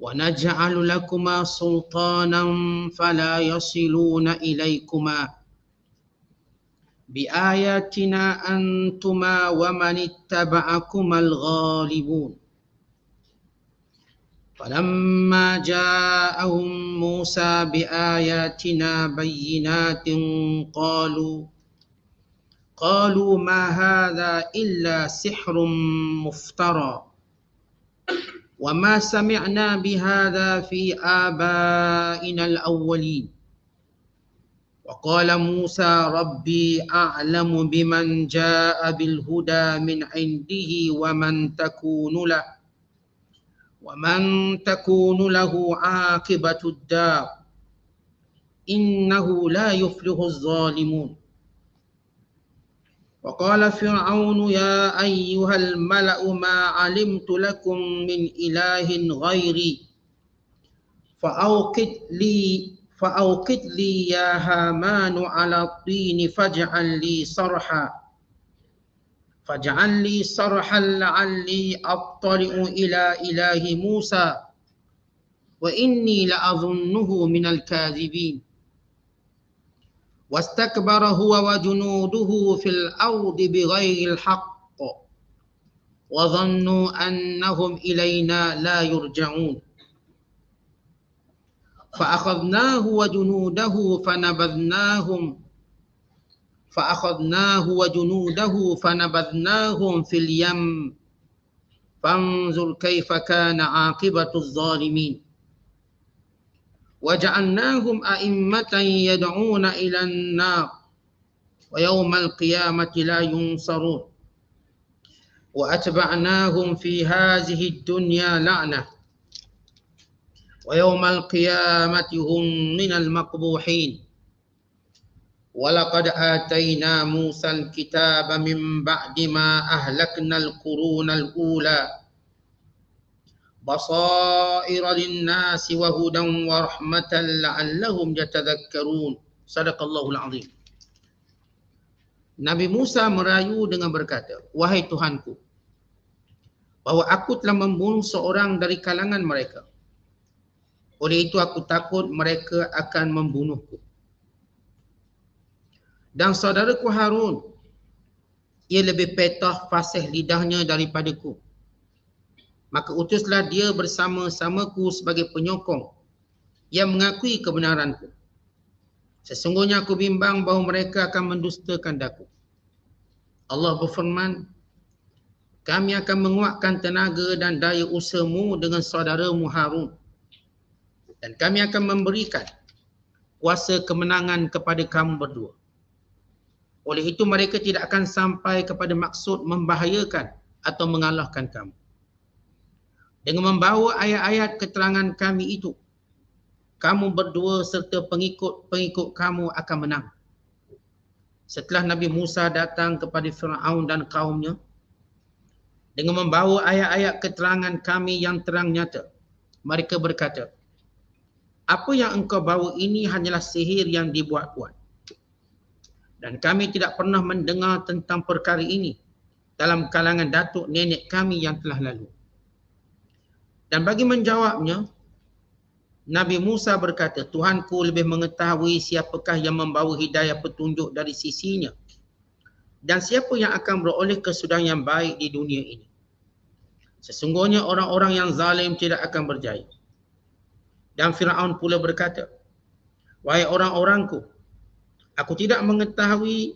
ونجعل لكما سلطانا فلا يصلون إليكما بآياتنا أنتما ومن اتبعكما الغالبون فلما جاءهم موسى بآياتنا بينات قالوا ما هذا إلا سحر مفترى وما سمعنا بهذا في آبائنا الأولين وقال موسى ربي أعلم بمن جاء بالهدى من عنده ومن تكون له عاقبة الدار إنه لا يفلح الظالمون وقال فرعون يا أيها الملأ ما علمت لكم من إله غيري فأوقد لي يا هامان على الطين فاجعل لي صرحا لعلي أطلع إلى إله موسى وإني لأظنه من الكاذبين واستكبر هو وجنوده في الأرض بغير الحق وظنوا أنهم إلينا لا يرجعون فأخذناه وجنوده فنبذناهم في اليم فانظر كيف كان عاقبة الظالمين وجعلناهم أئمة يدعون إلى النار ويوم القيامة لا ينصرون وأتبعناهم في هذه الدنيا لعنة ويوم القيامة هم من المقبوحين ولقد آتينا موسى الكتاب من بعد ما أهلكنا القرون الأولى بصائر للناس وهدى ورحمة لعلهم يتذكرون. Sadaqallahul Azim. Nabi Musa merayu dengan berkata, wahai Tuhanku, bahawa aku telah membunuh seorang dari kalangan mereka. Oleh itu aku takut mereka akan membunuhku. Dan saudaraku Harun, ia lebih petah fasih lidahnya daripadaku. Maka utuslah dia bersama-samaku sebagai penyokong yang mengakui kebenaranku. Sesungguhnya aku bimbang bahawa mereka akan mendustakan daku. Allah berfirman, kami akan menguatkan tenaga dan daya usahamu dengan saudaramu Harun. Dan kami akan memberikan kuasa kemenangan kepada kamu berdua. Oleh itu mereka tidak akan sampai kepada maksud membahayakan atau mengalahkan kamu. Dengan membawa ayat-ayat keterangan kami itu, kamu berdua serta pengikut kamu akan menang. Setelah Nabi Musa datang kepada Fir'aun dan kaumnya, dengan membawa ayat-ayat keterangan kami yang terang nyata, mereka berkata, apa yang engkau bawa ini hanyalah sihir yang dibuat-buat. Dan kami tidak pernah mendengar tentang perkara ini dalam kalangan datuk nenek kami yang telah lalu. Dan bagi menjawabnya, Nabi Musa berkata, Tuhanku lebih mengetahui siapakah yang membawa hidayah petunjuk dari sisinya dan siapa yang akan beroleh kesudahan yang baik di dunia ini. Sesungguhnya orang-orang yang zalim tidak akan berjaya. Dan Fir'aun pula berkata, wahai orang-orangku, aku tidak mengetahui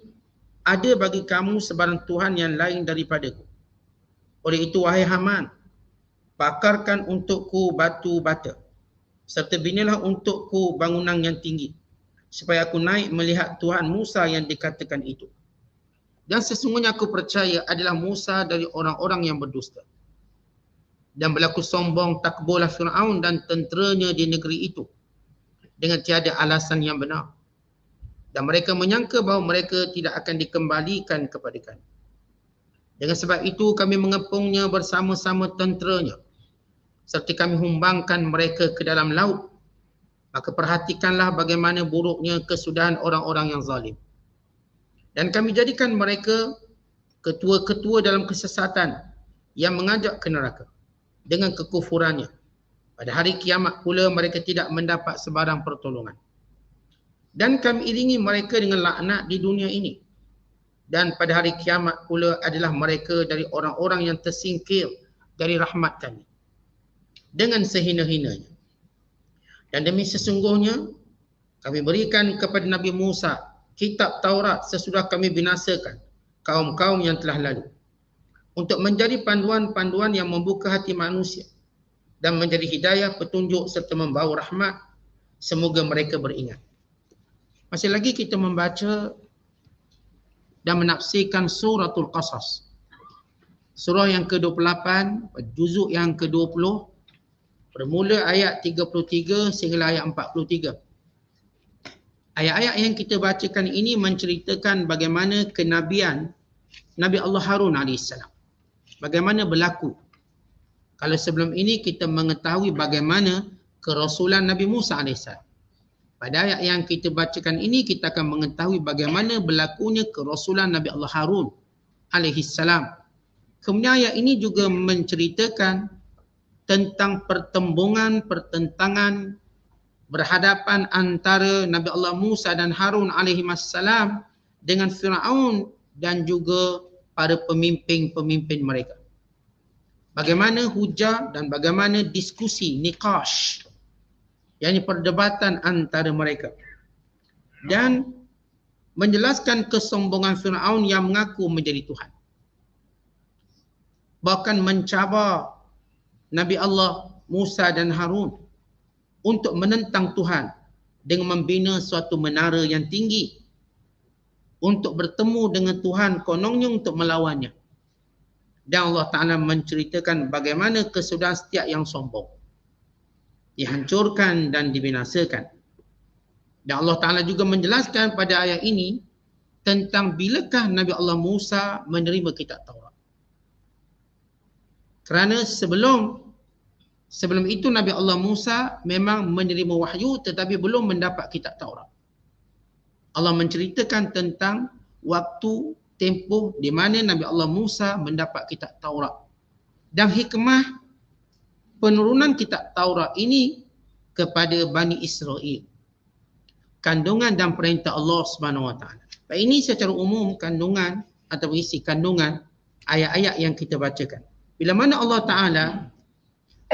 ada bagi kamu sebarang Tuhan yang lain daripadaku. Oleh itu, wahai Haman, bakarkan untukku batu bata, serta binalah untukku bangunan yang tinggi, supaya aku naik melihat Tuhan Musa yang dikatakan itu. Dan sesungguhnya aku percaya adalah Musa dari orang-orang yang berdusta. Dan berlaku sombong takburlah Fir'aun dan tenteranya di negeri itu dengan tiada alasan yang benar. Dan mereka menyangka bahawa mereka tidak akan dikembalikan kepada kami. Dengan sebab itu kami mengepungnya bersama-sama tenteranya, serta kami humbangkan mereka ke dalam laut. Maka perhatikanlah bagaimana buruknya kesudahan orang-orang yang zalim. Dan kami jadikan mereka ketua-ketua dalam kesesatan yang mengajak ke neraka dengan kekufurannya. Pada hari kiamat pula mereka tidak mendapat sebarang pertolongan. Dan kami iringi mereka dengan laknat di dunia ini. Dan pada hari kiamat pula adalah mereka dari orang-orang yang tersingkir dari rahmat kami dengan sehina-hinanya. Dan demi sesungguhnya kami berikan kepada Nabi Musa kitab Taurat sesudah kami binasakan kaum-kaum yang telah lalu, untuk menjadi panduan-panduan yang membuka hati manusia dan menjadi hidayah, petunjuk serta membawa rahmat. Semoga mereka beringat. Masih lagi kita membaca dan menafsirkan suratul Qasas. Surah yang ke-28, juzuk yang ke-20, bermula ayat 33 sehingga ayat 43. Ayat-ayat yang kita bacakan ini menceritakan bagaimana kenabian Nabi Allah Harun AS. Bagaimana berlaku. Kalau sebelum ini kita mengetahui bagaimana kerasulan Nabi Musa AS. Pada ayat yang kita bacakan ini kita akan mengetahui bagaimana berlakunya kerasulan Nabi Allah Harun AS. Kemudian ayat ini juga menceritakan tentang pertentangan berhadapan antara Nabi Allah Musa dan Harun alaihissalam dengan Firaun dan juga para pemimpin-pemimpin mereka. Bagaimana hujah dan bagaimana diskusi, niqash, yakni perdebatan antara mereka. Dan menjelaskan kesombongan Firaun yang mengaku menjadi Tuhan. Bahkan mencabar Nabi Allah Musa dan Harun untuk menentang Tuhan dengan membina suatu menara yang tinggi untuk bertemu dengan Tuhan, kononnya untuk melawannya. Dan Allah Ta'ala menceritakan bagaimana kesudahan setiap yang sombong dihancurkan dan dibinasakan. Dan Allah Ta'ala juga menjelaskan pada ayat ini tentang bilakah Nabi Allah Musa menerima kitab Taurat. Kerana sebelum itu Nabi Allah Musa memang menerima wahyu tetapi belum mendapat kitab Taurat. Allah menceritakan tentang waktu tempoh di mana Nabi Allah Musa mendapat kitab Taurat. Dan hikmah penurunan kitab Taurat ini kepada Bani Israel. Kandungan dan perintah Allah Subhanahu Wa Taala. Ini secara umum kandungan atau isi kandungan ayat-ayat yang kita bacakan. Bila mana Allah Ta'ala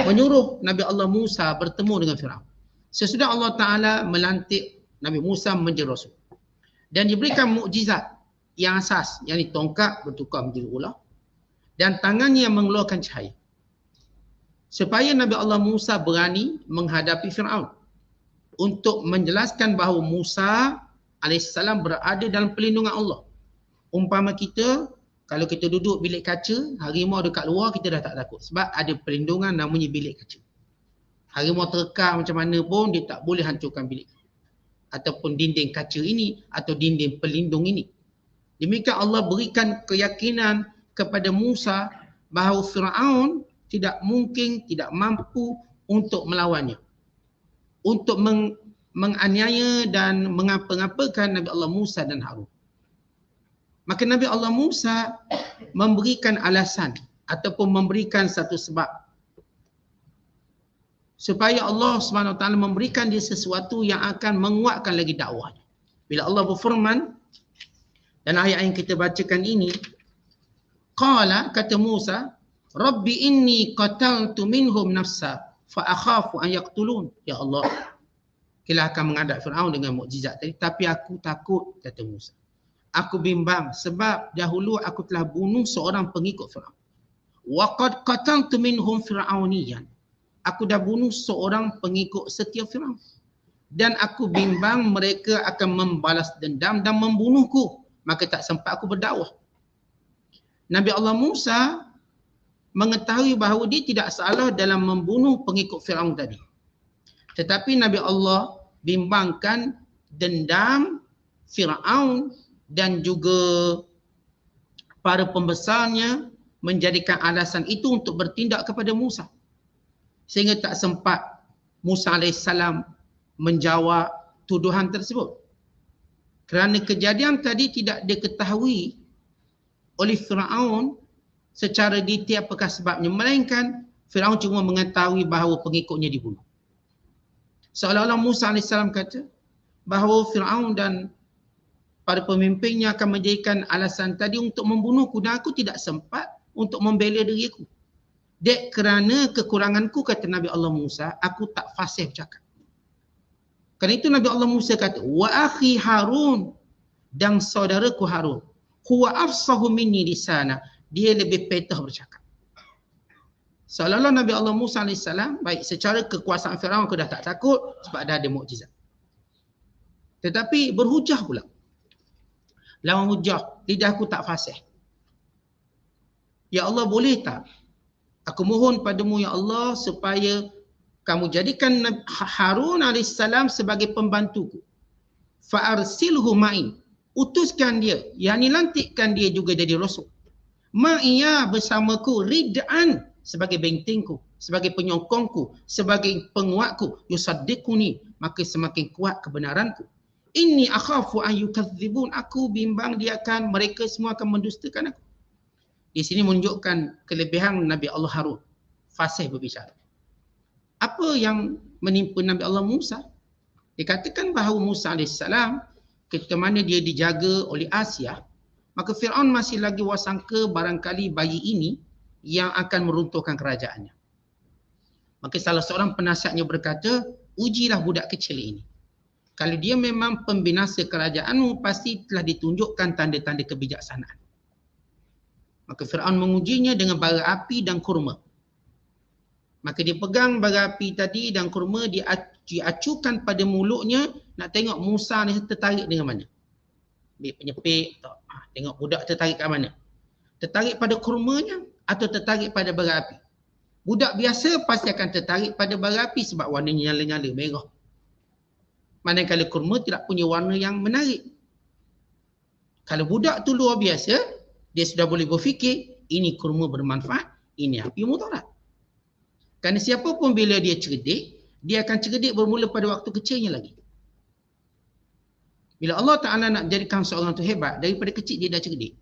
menyuruh Nabi Allah Musa bertemu dengan Firaun. Sesudah Allah Ta'ala melantik Nabi Musa menjadi Rasul. Dan diberikan mukjizat yang asas, yakni tongkat bertukar menjadi ular dan tangannya yang mengeluarkan cahaya. Supaya Nabi Allah Musa berani menghadapi Firaun untuk menjelaskan bahawa Musa AS berada dalam perlindungan Allah. Umpama kita, kalau kita duduk bilik kaca, harimau dekat luar kita dah tak takut. Sebab ada perlindungan namanya bilik kaca. Harimau terkar macam mana pun dia tak boleh hancurkan bilik ataupun dinding kaca ini atau dinding pelindung ini. Demikian Allah berikan keyakinan kepada Musa bahawa Firaun tidak mungkin, tidak mampu untuk melawannya. Untuk menganiaya dan mengapa-ngapakan Nabi Allah Musa dan Harun. Maka Nabi Allah Musa memberikan alasan ataupun memberikan satu sebab supaya Allah SWT memberikan dia sesuatu yang akan menguatkan lagi dakwahnya. Bila Allah berfirman dan ayat yang kita bacakan ini, qala, kata Musa, Rabbi inni qataltu minhum nafsa fa akhafu an yaqtulun. Ya Allah, kita akan menghadap Firaun dengan mukjizat tadi, tapi aku takut, kata Musa. Aku bimbang sebab dahulu aku telah bunuh seorang pengikut Firaun. Wa qad qataltu minhum fir'auniyan. Aku dah bunuh seorang pengikut setia Firaun. Dan aku bimbang mereka akan membalas dendam dan membunuhku. Maka tak sempat aku berdakwah. Nabi Allah Musa mengetahui bahawa dia tidak salah dalam membunuh pengikut Firaun tadi. Tetapi Nabi Allah bimbangkan dendam Firaun dan juga para pembesarnya menjadikan alasan itu untuk bertindak kepada Musa. Sehingga tak sempat Musa AS menjawab tuduhan tersebut. Kerana kejadian tadi tidak diketahui oleh Firaun secara detail apakah sebabnya. Melainkan Firaun cuma mengetahui bahawa pengikutnya dibunuh. Seolah-olah Musa AS kata bahawa Firaun dan para pemimpinnya akan menjadikan alasan tadi untuk membunuhku dan aku tidak sempat untuk membela diriku. Dek kerana kekuranganku, kata Nabi Allah Musa, aku tak fasih bercakap. Kerana itu Nabi Allah Musa kata, wa akhi Harun, dan saudaraku Harun, huwa afsahu minni lisana, dia lebih petah bercakap. Seolah-olah Nabi Allah Musa AS, baik secara kekuasaan Firaun aku dah tak takut sebab dah ada mukjizat. Tetapi berhujah pula. Lawan hujah, lidahku tak fasih. Ya Allah, boleh tak aku mohon padamu ya Allah supaya kamu jadikan Harun AS sebagai pembantuku. Fa'arsilhu ma'i. Utuskan dia, yakni lantikkan dia juga jadi rasul. Ma'iya bersamaku, rid'an, sebagai bentengku, sebagai penyokongku, sebagai penguatku. Yusaddiquni, maka semakin kuat kebenaranku. Inni akhafu an yukadzibun. Aku bimbang mereka semua akan mendustakan aku. Di sini menunjukkan kelebihan Nabi Allah Harun, fasih berbicara. Apa yang menimpa Nabi Allah Musa? Dikatakan bahawa Musa AS ketika mana dia dijaga oleh Asia, maka Firaun masih lagi wasangka barangkali bayi ini yang akan meruntuhkan kerajaannya. Maka salah seorang penasihatnya berkata, ujilah budak kecil ini. Kalau dia memang pembinasa kerajaanmu, pasti telah ditunjukkan tanda-tanda kebijaksanaan. Maka Firaun mengujinya dengan bara api dan kurma. Maka dia pegang bara api tadi dan kurma, dia acukan pada mulutnya, nak tengok Musa ni tertarik dengan mana. Dia penyepik, tengok budak tertarik kat mana. Tertarik pada kurmanya atau tertarik pada bara api. Budak biasa pasti akan tertarik pada bara api sebab warnanya nyala-nyala, merah. Manakala kurma tidak punya warna yang menarik. Kalau budak tu luar biasa, dia sudah boleh berfikir, ini kurma bermanfaat, ini api mudarat. Kerana siapa pun bila dia cerdik, dia akan cerdik bermula pada waktu kecilnya lagi. Bila Allah Ta'ala nak jadikan seorang tu hebat, daripada kecil dia dah cerdik.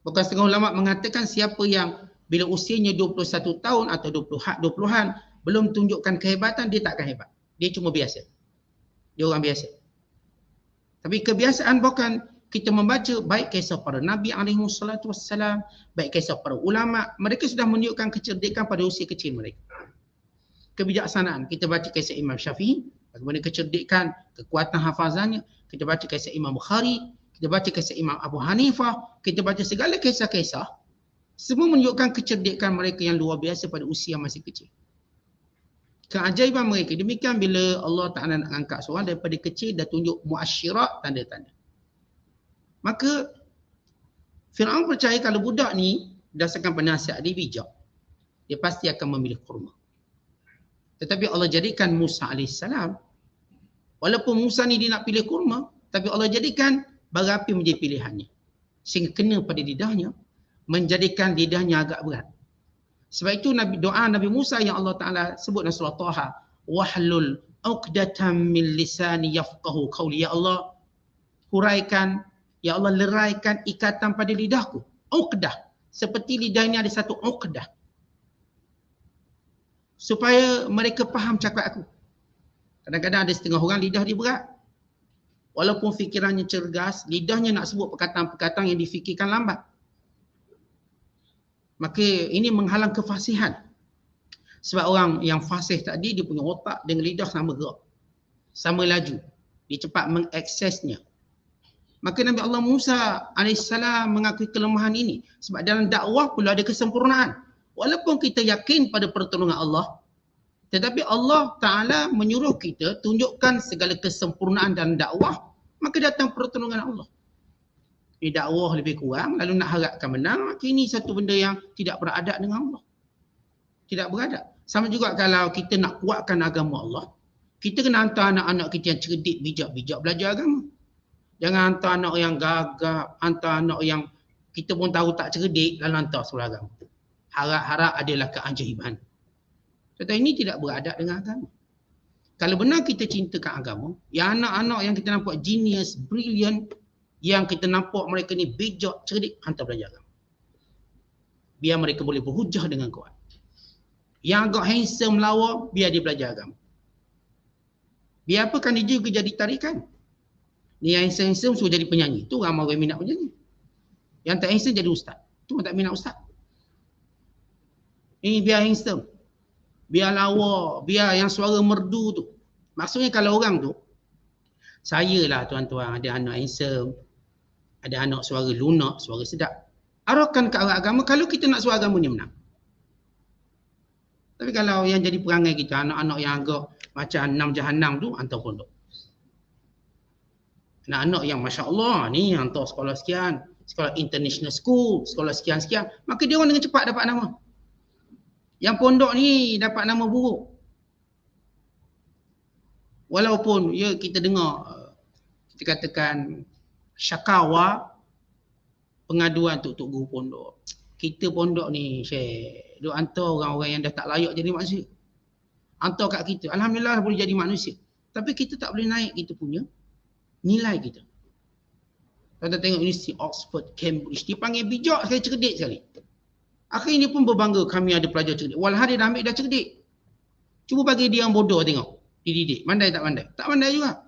Bukan setengah ulama mengatakan siapa yang bila usianya 21 tahun atau 20-an, belum tunjukkan kehebatan, dia takkan hebat. Dia cuma biasa. Dia orang biasa. Tapi kebiasaan bukan kita membaca baik kisah para Nabi SAW, baik kisah para ulama, mereka sudah menunjukkan kecerdikan pada usia kecil mereka. Kebijaksanaan, kita baca kisah Imam Syafi'i, bagaimana kecerdikan, kekuatan hafazannya, kita baca kisah Imam Bukhari, kita baca kisah Imam Abu Hanifah, kita baca segala kisah-kisah, semua menunjukkan kecerdikan mereka yang luar biasa pada usia masih kecil. Keajaiban mereka. Demikian bila Allah Ta'ala nak angkat seorang daripada kecil, dah tunjuk muasyirat, tanda-tanda. Maka Firaun percaya kalau budak ni berdasarkan penasihat dia bijak, dia pasti akan memilih kurma. Tetapi Allah jadikan Musa AS, walaupun Musa ni dia nak pilih kurma, tapi Allah jadikan bara api menjadi pilihannya. Sehingga kena pada lidahnya, menjadikan lidahnya agak berat. Sebab itu doa Nabi Musa yang Allah Ta'ala sebut dalam surah Taha, wahlul uqdatam min lisani yafqahu qawli. Ya Allah, huraikan, ya Allah leraikan ikatan pada lidahku. Uqdah, seperti lidah ini ada satu uqdah, supaya mereka faham cakap aku. Kadang-kadang ada setengah orang lidah dia berat. Walaupun fikirannya cergas, lidahnya nak sebut perkataan-perkataan yang difikirkan lambat. Maka ini menghalang kefasihan. Sebab orang yang fasih tadi, dia punya otak dengan lidah sama gerak, sama laju. Dia cepat mengaksesnya. Maka Nabi Allah Musa AS mengakui kelemahan ini. Sebab dalam dakwah pula ada kesempurnaan. Walaupun kita yakin pada pertolongan Allah, tetapi Allah Ta'ala menyuruh kita tunjukkan segala kesempurnaan dalam dakwah, maka datang pertolongan Allah. Ini dakwah lebih kurang, lalu nak harapkan menang, maka ini satu benda yang tidak beradab dengan Allah. Tidak beradab. Sama juga kalau kita nak kuatkan agama Allah, kita kena hantar anak-anak kita yang cerdik, bijak belajar agama. Jangan hantar anak yang gagap, hantar anak yang kita pun tahu tak cerdik, lalu hantar sekolah agama. Harap-harap adalah keajaiban. Tetapi ini tidak beradab dengan agama. Kalau benar kita cintakan agama, yang anak-anak yang kita nampak genius, brilliant, yang kita nampak mereka ni bijak, cerdik, hantar belajar agama. Biar mereka boleh berhujah dengan kuat. Yang agak handsome lawa, biar dia belajar agama. Biar apa kan dia juga jadi tarikan. Ni yang handsome suruh jadi penyanyi. Tu ramai orang minat penyanyi. Yang tak handsome jadi ustaz. Tu orang tak minat ustaz. Ini biar handsome. Biar lawa, biar yang suara merdu tu. Maksudnya kalau orang tu, saya lah tuan-tuan, ada anak handsome, ada anak suara lunak, suara sedap. Arahkan ke arah agama kalau kita nak suara agama ni menang. Tapi kalau yang jadi perangai kita, anak-anak yang agak macam 6 jahanam tu, hantar pondok. Anak-anak yang Masya Allah ni hantar sekolah sekian, sekolah international school, sekolah sekian-sekian, maka dia orang dengan cepat dapat nama. Yang pondok ni dapat nama buruk. Walaupun ya kita dengar, kita katakan syakawa, pengaduan untuk guru pondok. Kita pondok ni, Syekh, duk hantar orang-orang yang dah tak layak jadi manusia. Hantar kat kita. Alhamdulillah boleh jadi manusia. Tapi kita tak boleh naik kita punya nilai kita. Kita tengok Universiti Oxford, Cambridge, dipanggil bijak sekali, cerdik sekali. Akhirnya pun berbangga kami ada pelajar cerdik. Walhal dia dah ambil dah cerdik. Cuba bagi dia yang bodoh tengok. Dididik. Mandai tak mandai? Tak mandai juga.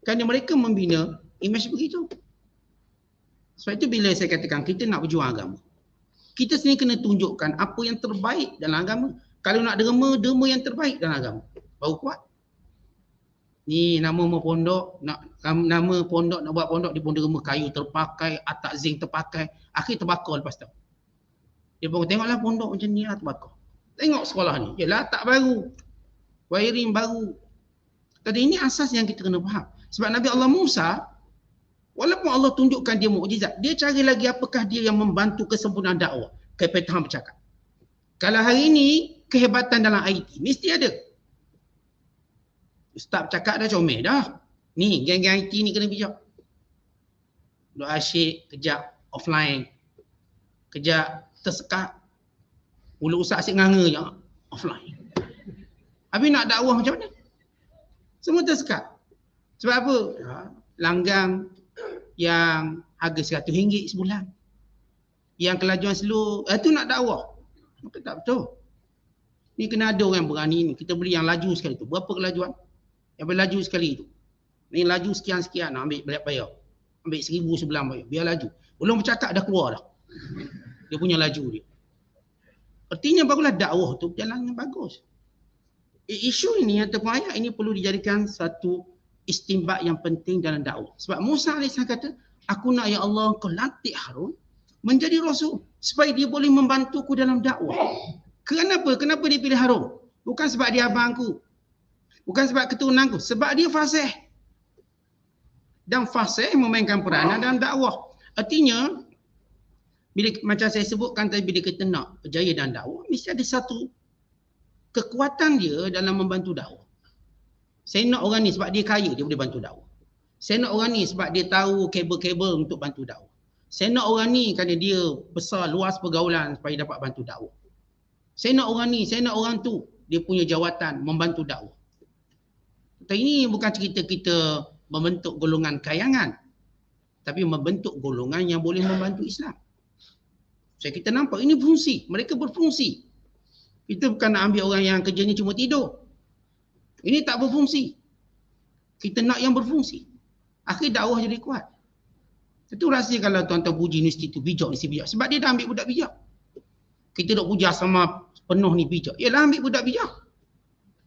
Kerana mereka membina imej begitu. Sebab itu bila saya katakan kita nak berjuang agama, kita sendiri kena tunjukkan apa yang terbaik dalam agama. Kalau nak derma yang terbaik dalam agama. Baru kuat. Ni nama pondok, nama pondok, nak buat pondok, dia pun derma kayu terpakai, atap zinc terpakai. Akhir terbakar lepas tu. Dia pun tengoklah pondok macam ni lah terbakar. Tengok sekolah ni. Yalah tak baru. Wiring baru. Tadi ini asas yang kita kena faham. Sebab Nabi Allah Musa, walaupun Allah tunjukkan dia mukjizat, dia cari lagi apakah dia yang membantu kesempurnaan dakwah. Kepetahan bercakap. Kalau hari ini, kehebatan dalam IT, mesti ada. Ustaz bercakap dah comel dah. Ni, geng-geng IT ni kena bijak. Duk asyik, kejap offline. Kejap tersekat. Mulut ustaz asyik nganga je, offline. Habis nak dakwah macam mana? Semua tersekat. Sebab apa? Langgang yang harga RM100 sebulan. Yang kelajuan slow, tu nak dakwah. Maka tak betul. Ni kena ada orang berani ni. Kita beli yang laju sekali tu. Berapa kelajuan? Yang berlaju sekali tu. Ni laju sekian-sekian, ambil bayar. Ambil RM1,000 sebulan bayar. Biar laju. Belum bercakap dah keluar dah. Dia punya laju dia. Artinya barulah dakwah tu berjalan yang bagus. Isu ini ataupun ayat ini perlu dijadikan satu istinbat yang penting dalam dakwah. Sebab Musa AS kata, aku nak ya Allah kau lantik Harun menjadi rasul supaya dia boleh membantuku dalam dakwah. Kenapa? Kenapa dia pilih Harun? Bukan sebab dia abangku. Bukan sebab keturunanku. Sebab dia fasih. Dan fasih memainkan peranan dalam dakwah. Artinya, bila macam saya sebutkan tadi, bila kita nak berjaya dalam dakwah, mesti ada satu kekuatan dia dalam membantu dakwah. Saya nak orang ni sebab dia kaya, dia boleh bantu dakwah. Saya nak orang ni sebab dia tahu kabel-kabel untuk bantu dakwah. Saya nak orang ni kerana dia besar, luas pergaulan supaya dapat bantu dakwah. Saya nak orang ni, saya nak orang tu, dia punya jawatan membantu dakwah. Tapi ini bukan cerita kita membentuk golongan kayangan, tapi membentuk golongan yang boleh membantu Islam. So kita nampak ini fungsi, mereka berfungsi. Kita bukan nak ambil orang yang kerjanya cuma tidur. Ini tak berfungsi. Kita nak yang berfungsi. Akhir dakwah jadi kuat. Itu rahsia kalau tuan-tuan puji universiti itu bijak, universiti bijak. Sebab dia dah ambil budak bijak. Kita dok puja sama penuh ni bijak. Yalah ambil budak bijak.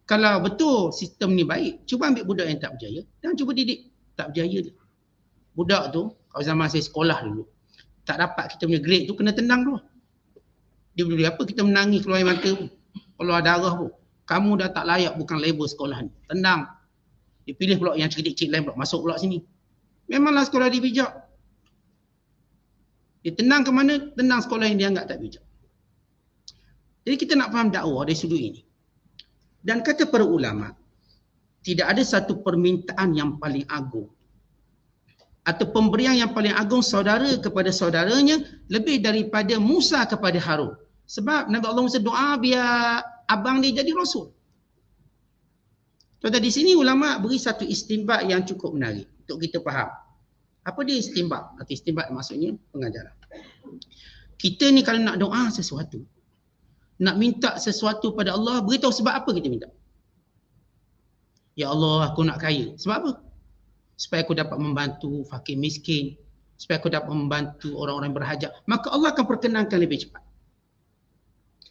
Kalau betul sistem ni baik, cuba ambil budak yang tak berjaya dan cuba didik tak berjaya dia. Budak tu, kalau zaman saya sekolah dulu, tak dapat kita punya grade tu, kena tendang dulu. Dia boleh apa, kita menangis keluar air mata pun, keluar darah pun. Kamu dah tak layak, bukan label sekolah ni. Tendang. Dia pilih pula yang cerdik-cerdik lain pula, masuk pula sini. Memanglah sekolah dia bijak. Dia tendang ke mana, tendang sekolah yang dia anggap tak bijak. Jadi kita nak faham dakwah dari sudut ini. Dan kata para ulama, tidak ada satu permintaan yang paling agung atau pemberian yang paling agung saudara kepada saudaranya lebih daripada Musa kepada Harun. Sebab Nabi Allah Musa doa biar abang dia jadi rasul. Tuan-tuan, di sini ulama beri satu istinbat yang cukup menarik untuk kita faham. Apa dia istinbat? Atau istinbat maksudnya pengajaran. Kita ni kalau nak doa sesuatu, nak minta sesuatu pada Allah, beritahu sebab apa kita minta. Ya Allah, aku nak kaya. Sebab apa? Supaya aku dapat membantu fakir miskin, supaya aku dapat membantu orang-orang berhajat. Maka Allah akan perkenankan lebih cepat.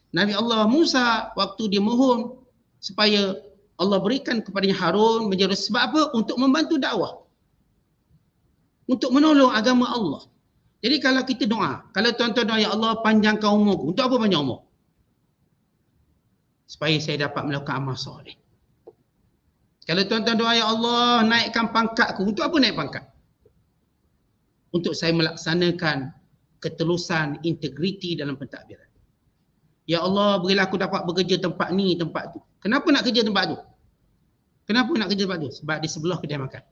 Nabi Allah Musa, waktu dia mohon supaya Allah berikan kepadanya Harun menjadi sebab apa? Untuk membantu dakwah. Untuk menolong agama Allah. Jadi kalau kita doa, kalau tuan-tuan doa, ya Allah panjangkan umurku. Untuk apa panjang umur? Supaya saya dapat melakukan amal soleh. Kalau tuan-tuan doa, ya Allah naikkan pangkatku. Untuk apa naik pangkat? Untuk saya melaksanakan ketelusan, integriti dalam pentadbiran. Ya Allah, berilah aku dapat bekerja tempat ni, tempat tu. Kenapa nak kerja tempat tu? Kenapa nak kerja tempat tu? Sebab di sebelah kedai makan.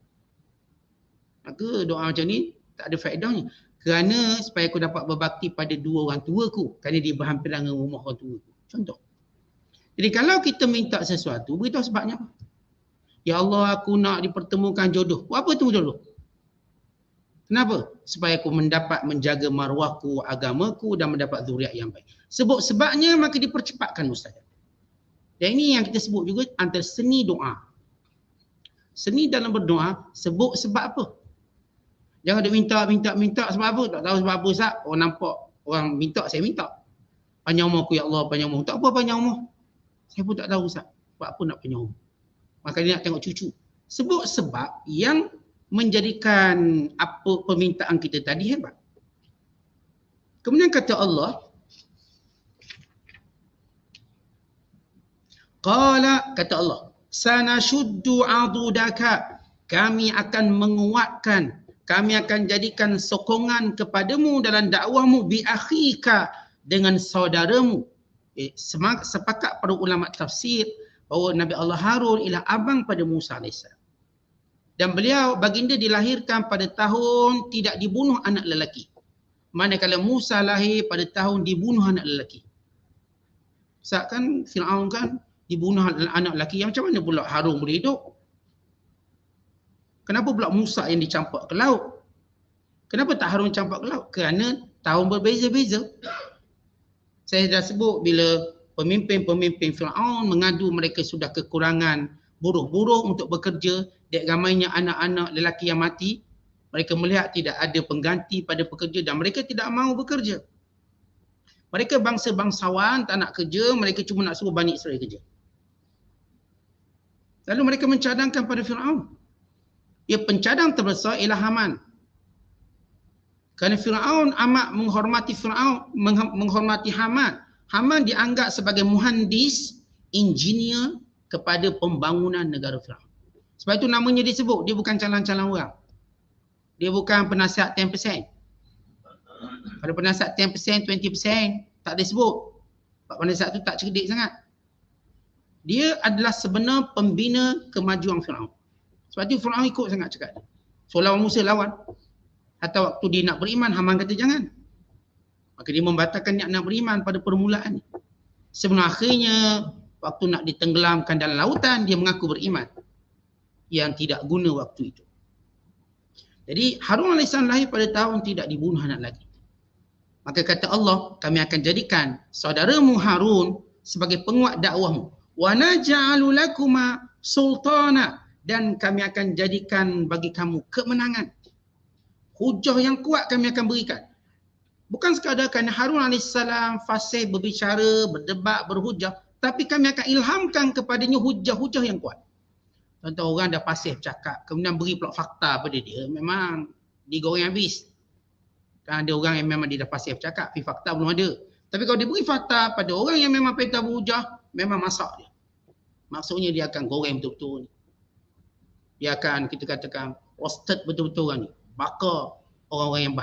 Maka doa macam ni tak ada faedahnya. Kerana supaya aku dapat berbakti pada dua orang tua ku. Kerana dia berhampiran dengan rumah orang tua ku. Contoh. Jadi kalau kita minta sesuatu, beritahu sebabnya apa? Ya Allah, aku nak dipertemukan jodoh. Buat apa tu jodoh? Kenapa? Supaya aku mendapat menjaga maruahku, agamaku dan mendapat zuriat yang baik. Sebut sebabnya maka dipercepatkan mustajab. Dan ini yang kita sebut juga antara seni doa. Seni dalam berdoa, sebut sebab apa. Jangan dia minta sebab apa. Tak tahu sebab apa Ustaz. Orang nampak, orang minta, saya minta. Panjang umur aku ya Allah, panjang umur. Tak apa panjang umur. Saya pun tak tahu Ustaz. Sebab apa nak panjang umur. Maka dia nak tengok cucu. Sebut sebab yang menjadikan apa permintaan kita tadi hebat. Kemudian kata Allah, qala, kata Allah, sanashuddu adudaka, kami akan menguatkan, kami akan jadikan sokongan kepadamu dalam dakwahmu bi akhika, dengan saudaramu. Sepakat para ulama tafsir bahawa Nabi Allah Harun ialah abang pada Musa AS. Dan beliau, baginda dilahirkan pada tahun tidak dibunuh anak lelaki. Manakala Musa lahir pada tahun dibunuh anak lelaki. Sebab kan Fir'aun kan dibunuh anak lelaki. Yang macam mana pula Harun boleh hidup? Kenapa pula Musa yang dicampak ke laut? Kenapa tak Harun campak ke laut? Kerana tahun berbeza-beza. Saya dah sebut bila pemimpin-pemimpin Fir'aun mengadu mereka sudah kekurangan buruh-buruh untuk bekerja, dek ramainya anak-anak lelaki yang mati, mereka melihat tidak ada pengganti pada pekerja dan mereka tidak mahu bekerja. Mereka bangsa-bangsawan tak nak kerja, mereka cuma nak suruh Bani Israel kerja. Lalu mereka mencadangkan pada Fir'aun. Ya, pencadang terbesar ialah Haman. Kerana Fir'aun amat menghormati menghormati Haman. Haman dianggap sebagai muhandis, engineer kepada pembangunan negara Fir'aun. Sebab itu namanya disebut, dia bukan calon-calon orang. Dia bukan penasihat 10%. Pada penasihat 10%, 20% tak disebut. Sebab penasihat tu tak cerdik sangat. Dia adalah sebenar pembina kemajuan Fir'aun. Sebab itu Fir'aun ikut sangat cakap dia. So lawan Musa lawan. Hatta waktu dia nak beriman, Haman kata jangan. Maka dia membatalkan niat nak beriman pada permulaan ni. Sebelum akhirnya, waktu nak ditenggelamkan dalam lautan, dia mengaku beriman. Yang tidak guna waktu itu. Jadi Harun AS lahir pada tahun tidak dibunuh anak lagi. Maka kata Allah, kami akan jadikan saudaramu Harun sebagai penguat dakwahmu. Wa naj'alu lakuma sultana, dan kami akan jadikan bagi kamu kemenangan. Hujah yang kuat kami akan berikan. Bukan sekadar kerana Harun AS fasih berbicara, berdebat, berhujah, tapi kami akan ilhamkan kepadanya hujah-hujah yang kuat. Contoh orang dah pasif cakap, kemudian beri pula fakta pada dia, memang digoreng habis. Kan ada orang yang memang dia dah pasif cakap, tapi fakta belum ada. Tapi kalau dia beri fakta pada orang yang memang pintar berhujah, memang masak dia. Maksudnya dia akan goreng betul-betul ni. Dia akan, kita katakan, roasted betul-betul orang ni. Bakar orang-orang yang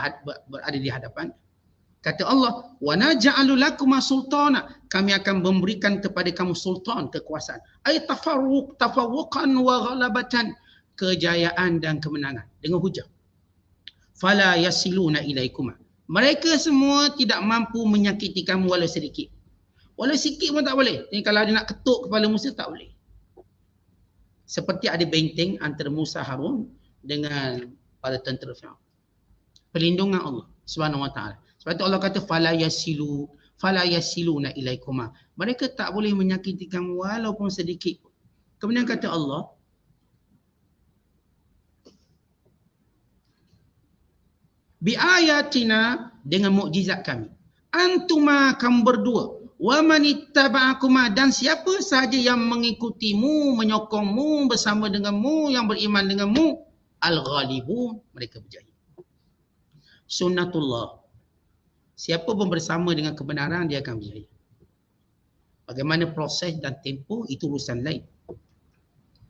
berada di hadapan. Kata Allah, wa naj'alu lakuma sultana, kami akan memberikan kepada kamu sultan, kekuasaan. Ay tafawuqan wa ghalabatan, kejayaan dan kemenangan dengan hujah. Fala yasiluna ilaikuma, mereka semua tidak mampu menyakiti kamu walau sedikit. Walau sikit pun tak boleh. Jadi kalau dia nak ketuk kepala Musa, tak boleh. Seperti ada benteng antara Musa Harun dengan para tentera Fir'aun. Perlindungan Allah Subhanahu Wa Taala. Sebab itu Allah kata fala yasilu fala yasiluna ilaikuma. Mereka tak boleh menyakiti kamu walaupun sedikit. Kemudian kata Allah, bi ayatina, dengan mukjizat kami. Antuma, kamu berdua, wa manittaba'akuma, dan siapa sahaja yang mengikutimu, menyokongmu, bersama denganmu, yang beriman denganmu, al-ghalibun, mereka berjaya. Sunnatullah, siapa pun bersama dengan kebenaran, dia akan berjaya. Bagaimana proses dan tempoh, itu urusan lain.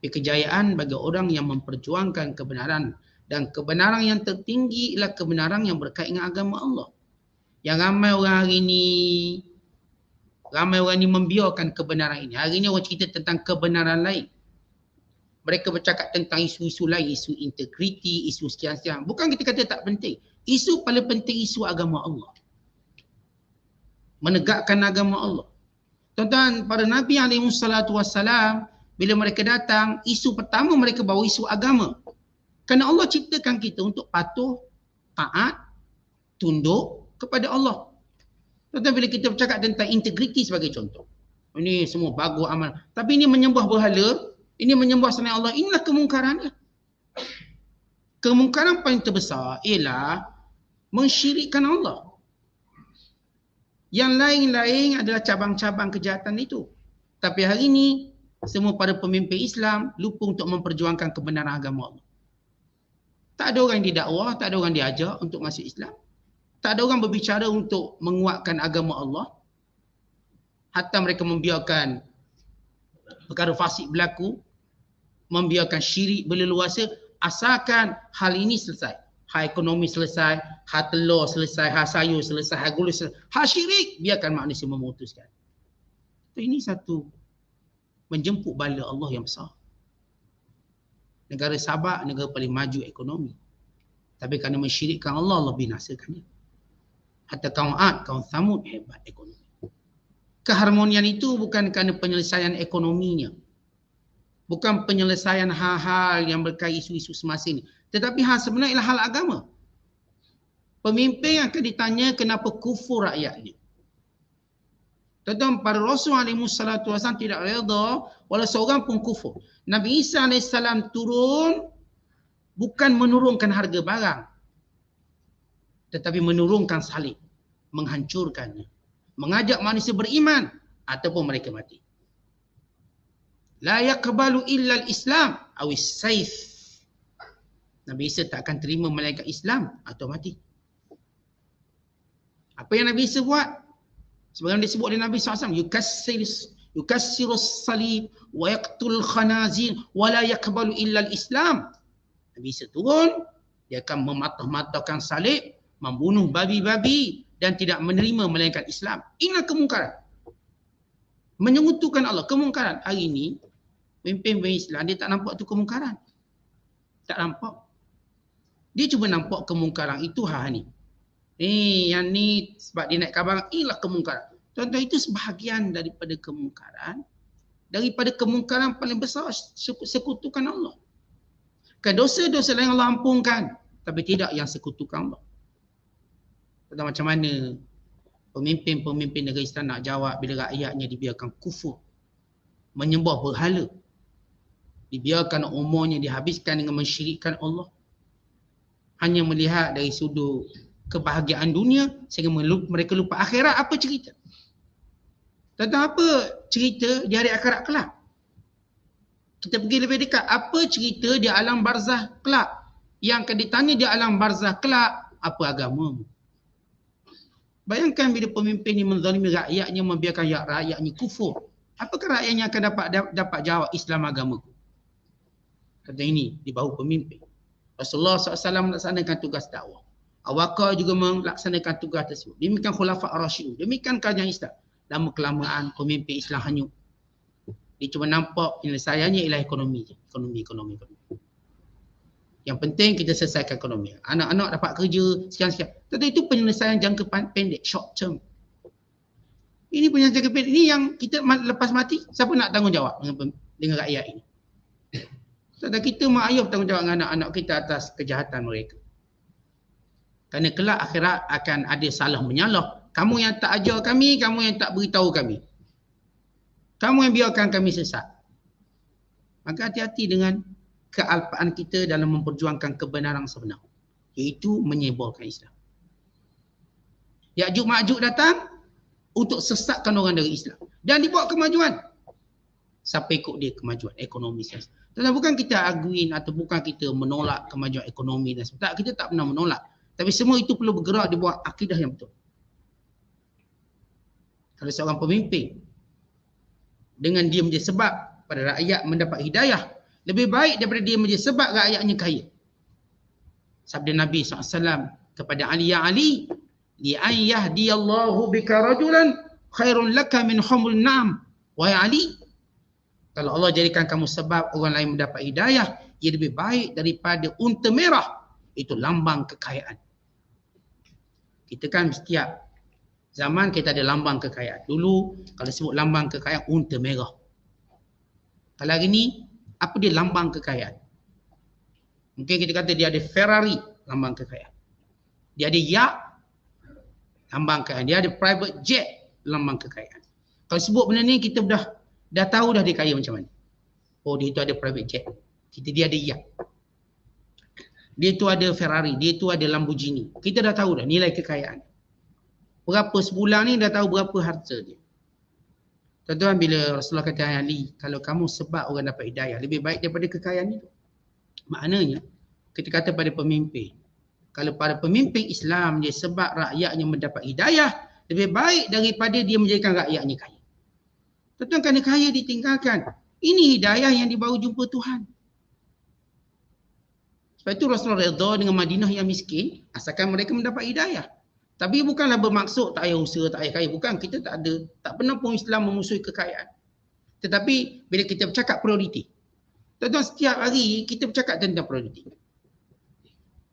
Tapi kejayaan bagi orang yang memperjuangkan kebenaran, dan kebenaran yang tertinggi ialah kebenaran yang berkaitan dengan agama Allah. Yang ramai orang ini membiarkan kebenaran ini. Hari ini orang cerita tentang kebenaran lain. Mereka bercakap tentang isu-isu lain, isu integriti, isu sekian-sekian. Bukan kita kata tak penting. Isu paling penting isu agama Allah. Menegakkan agama Allah. Tuan-tuan, para Nabi SAW, bila mereka datang, isu pertama mereka bawa isu agama. Kerana Allah ciptakan kita untuk patuh, taat, tunduk kepada Allah. Tuan-tuan, bila kita bercakap tentang integriti sebagai contoh, ini semua bagus amal. Tapi ini menyembah berhala, ini menyembah selain Allah, inilah kemungkaran. Kemungkaran paling terbesar ialah mensyirikkan Allah. Yang lain-lain adalah cabang-cabang kejahatan itu. Tapi hari ini, semua para pemimpin Islam lupa untuk memperjuangkan kebenaran agama Allah. Tak ada orang yang didakwah, tak ada orang diajar untuk masuk Islam. Tak ada orang berbicara untuk menguatkan agama Allah. Hatta mereka membiarkan perkara fasik berlaku, membiarkan syirik berleluasa, asalkan hal ini selesai. Hal ekonomi selesai, hal telur selesai, hal sayur selesai, hal gula selesai. Hal syirik, biarkan manusia memutuskan. Ini satu menjemput bala Allah yang besar. Negara Sabak, negara paling maju ekonomi. Tapi kerana mensyirikkan Allah, Allah binasakannya. Hatta kaum Ad, kaum Thamud hebat ekonomi. Keharmonian itu bukan kerana penyelesaian ekonominya. Bukan penyelesaian hal-hal yang berkait isu-isu semasa ini. Tetapi hal sebenarnya ialah hal agama. Pemimpin akan ditanya kenapa kufur rakyatnya. Tuan-tuan, para Rasul SAW tidak reda walau seorang pun kufur. Nabi Isa AS turun bukan menurunkan harga barang, tetapi menurunkan salib, menghancurkannya, mengajak manusia beriman ataupun mereka mati. La yaqbalu illa al-Islam awis saif. Nabi Isa tak akan terima melainkan Islam atau mati. Apa yang Nabi Isa buat? Sebagaimana disebut oleh Nabi SAW, yukassirus salib wa yaqtul khanazin wa la yaqbalu illa al-Islam. Nabi Isa turun, dia akan mematah-matahkan salib, membunuh babi-babi dan tidak menerima melainkan Islam. Inilah kemungkaran. Menyekutukan Allah, kemungkaran. Hari ini, pemimpin Islam, dia tak nampak tu kemungkaran. Tak nampak. Dia cuba nampak kemungkaran itu hari ni. Yang ni sebab dia naik kabang, inilah kemungkaran. Tuan-tuan, itu sebahagian daripada kemungkaran. Daripada kemungkaran paling besar, sekutukan Allah. Kan dosa-dosa lain Allah ampunkan, tapi tidak yang sekutukan Allah. Tuan-tuan, macam mana pemimpin-pemimpin negara Islam nak jawab bila rakyatnya dibiarkan kufur, menyembah berhala, dibiarkan umurnya dihabiskan dengan mensyirikkan Allah, hanya melihat dari sudut kebahagiaan dunia sehingga mereka lupa akhirat. Apa cerita? Tentang apa cerita di hari akhirat kelak? Kita pergi lebih dekat. Apa cerita di alam barzah kelak? Yang akan ditanya di alam barzah kelak, apa agamamu? Bayangkan bila pemimpin ini menzalimi rakyatnya, membiarkan rakyatnya kufur. Apakah rakyatnya akan dapat jawab Islam agamaku? Kata ini di bahu pemimpin. Rasulullah SAW melaksanakan tugas dakwah. Abu Bakar juga melaksanakan tugas tersebut. Demikian Khulafa' Ar-Rasyidun. Demikian kerajaan Islam. Lama-kelamaan pemimpin Islam hanyut. Dia cuma nampak penyelesaiannya ialah ekonomi. Ekonomi. Yang penting kita selesaikan ekonomi. Anak-anak dapat kerja, sekian-sekian. Tetapi itu penyelesaian jangka pendek, short term. Ini penyelesaian jangka pendek. Ini yang kita lepas mati, siapa nak tanggungjawab dengan rakyat ini? Tetapi kita mak ayah bertanggungjawab dengan anak-anak kita atas kejahatan mereka. Kerana kelak akhirat akan ada salah menyalah Kamu yang tak ajar kami, kamu yang tak beritahu kami. Kamu yang biarkan kami sesat. Maka hati-hati dengan kealpaan kita dalam memperjuangkan kebenaran sebenar. Iaitu menyebarkan Islam. Ya'juj Ma'juj datang untuk sesatkan orang dari Islam. Dan dibawa kemajuan. Siapa ikut dia kemajuan ekonomi sosial. Tetapi bukan kita arguin atau bukan kita menolak kemajuan ekonomi dan sebagainya. Kita tak pernah menolak. Tapi semua itu perlu bergerak di bawah akidah yang betul. Kalau seorang pemimpin dengan dia menjadi sebab pada rakyat mendapat hidayah, lebih baik daripada dia menjadi sebab rakyatnya kaya. Sabda Nabi SAW kepada Ali, ya Ali, li an yahdiyallahu bika rajulan khairun laka min humul na'am. Wahai Ali, kalau Allah jadikan kamu sebab orang lain mendapat hidayah, ia lebih baik daripada unta merah. Itu lambang kekayaan. Kita kan setiap zaman kita ada lambang kekayaan. Dulu kalau sebut lambang kekayaan, unta merah. Kalau hari ni, apa dia lambang kekayaan? Mungkin kita kata dia ada Ferrari, lambang kekayaan. Dia ada yacht, lambang kekayaan. Dia ada private jet, lambang kekayaan. Kalau sebut benda ni, kita dah tahu dah dia kaya macam mana. Oh, dia tu ada private jet. Dia ada yacht. Dia tu ada Ferrari, dia tu ada Lamborghini. Kita dah tahu dah nilai kekayaan. Berapa sebulan ni dah tahu berapa harta dia. Tuan-tuan, bila Rasulullah kata Ali, kalau kamu sebab orang dapat hidayah, lebih baik daripada kekayaan itu. Maknanya, kita kata pada pemimpin, kalau pada pemimpin Islam dia sebab rakyatnya mendapat hidayah, lebih baik daripada dia menjadikan rakyatnya kaya. Tuan-tuan, kerana kaya ditinggalkan. Ini hidayah yang dibawa jumpa Tuhan. Sebab itu Rasulullah redha dengan Madinah yang miskin, asalkan mereka mendapat hidayah. Tapi bukanlah bermaksud tak payah usaha, tak payah kaya. Bukan, kita tak pernah pun Islam memusuhi kekayaan. Tetapi bila kita bercakap prioriti. Tuan-tuan, setiap hari kita bercakap tentang prioriti.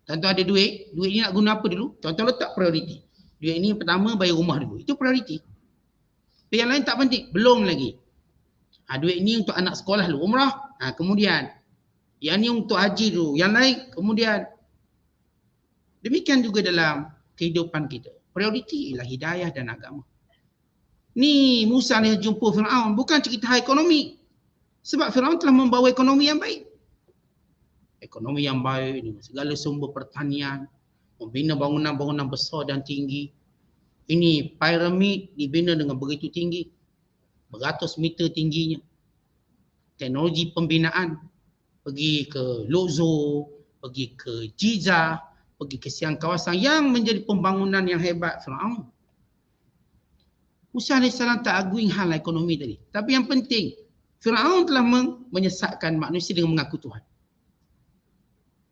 Tuan-tuan ada duit ni nak guna apa dulu? Tuan-tuan letak prioriti. Duit ni pertama bayar rumah dulu. Itu prioriti. Tapi yang lain tak penting. Belum lagi. Duit ni untuk anak sekolah dulu, umrah. Kemudian. Yang ni untuk haji dulu. Yang lain kemudian. Demikian juga dalam kehidupan kita. Prioriti ialah hidayah dan agama. Ni Musa ni jumpa Firaun bukan cerita hal ekonomi. Sebab Firaun telah membawa ekonomi yang baik. Ekonomi yang baik dengan segala sumber pertanian, membina bangunan-bangunan besar dan tinggi. Ini piramid dibina dengan begitu tinggi. Beratus meter tingginya. Teknologi pembinaan. Pergi ke Luxor, pergi ke Giza, pergi ke siang kawasan yang menjadi pembangunan yang hebat Firaun. Musa AS tak arguing hal ekonomi tadi. Tapi yang penting, Firaun telah menyesatkan manusia dengan mengaku Tuhan.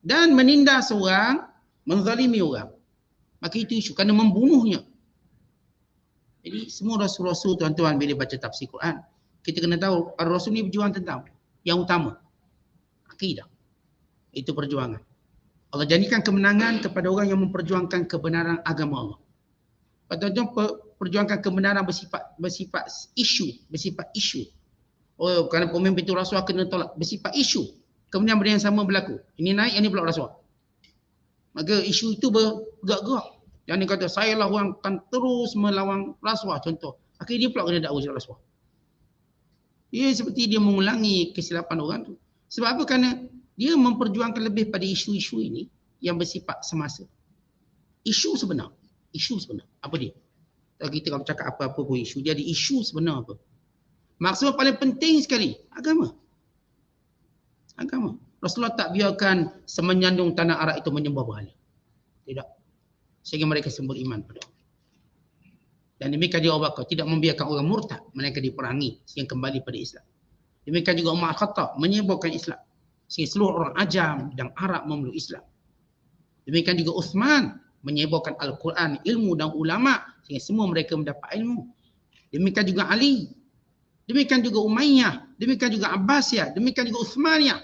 Dan menindas orang, menzalimi orang. Maka itu isu, kerana membunuhnya. Jadi semua rasul-rasul tuan-tuan bila baca tafsir Quran, kita kena tahu para rasul ni berjuang tentang yang utama. Akidah. Itu perjuangan. Allah janjikan kemenangan kepada orang yang memperjuangkan kebenaran agama Allah. Tuan-tuan, perjuangkan kebenaran bersifat isu. Oh, kerana pemimpin itu rasuah kena tolak. Bersifat isu. Kemudian benda yang sama berlaku. Ini naik, ini pula rasuah. Maka isu itu bergerak-gerak. Jangan dia kata, saya lah orang akan terus melawan rasuah, contoh. Akhirnya dia pula kena dakwa rasuah. Ia seperti dia mengulangi kesilapan orang tu. Sebab apa? Kerana dia memperjuangkan lebih pada isu-isu ini yang bersifat semasa. Isu sebenar. Apa dia? Kita kalau cakap apa-apa pun isu, dia ada isu sebenar apa? Maksud paling penting sekali, agama. Rasulullah tak biarkan semenyandung tanah Arab itu menyembah berhala. Tidak. Sehingga mereka semua beriman pada Allah. Dan demikian juga Abu Bakar tidak membiarkan orang murtad, mereka diperangi sehingga kembali pada Islam. Demikian juga Umar Khattab menyebarkan Islam sehingga seluruh orang Ajam dan Arab memeluk Islam. Demikian juga Uthman menyebarkan Al-Quran, ilmu dan ulama sehingga semua mereka mendapat ilmu. Demikian juga Ali. Demikian juga Umayyah, demikian juga Abbasiyah, demikian juga Uthmaniyah.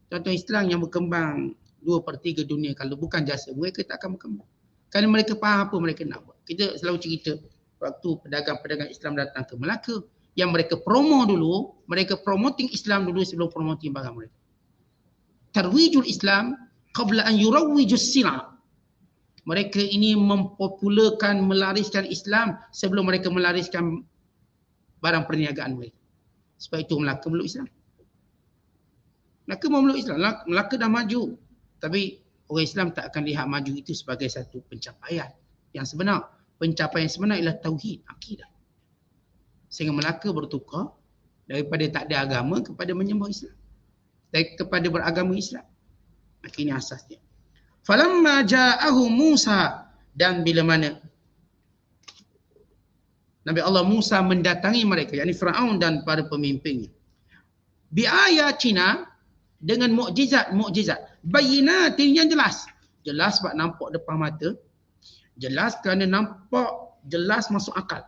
Contoh Islam yang berkembang 2/3 dunia, kalau bukan jasa mereka tak akan berkembang. Kerana mereka faham apa mereka nak buat. Kita selalu cerita waktu pedagang-pedagang Islam datang ke Melaka, yang mereka promo dulu, mereka promoting Islam dulu sebelum promoting barang mereka. Tarwijul Islam qabla an yurawwijus sila'. Mereka ini mempopularkan, melariskan Islam sebelum mereka melariskan barang perniagaan mereka. Sebab itu Melaka meluk Islam. Melaka mau meluk Islam. Melaka dah maju. Tapi orang Islam tak akan lihat maju itu sebagai satu pencapaian yang sebenar. Pencapaian sebenar ialah tauhid, akidah. Sehingga Melaka bertukar daripada tak ada agama kepada menyembah Islam. Kepada beragama Islam. Maka ini asasnya. Falamma ja'ahu Musa, dan bila mana Nabi Allah Musa mendatangi mereka, yakni Firaun dan para pemimpinnya, bi ayatina, dengan mukjizat bayyinatin yang jelas sebab nampak depan mata, jelas kerana nampak, jelas masuk akal.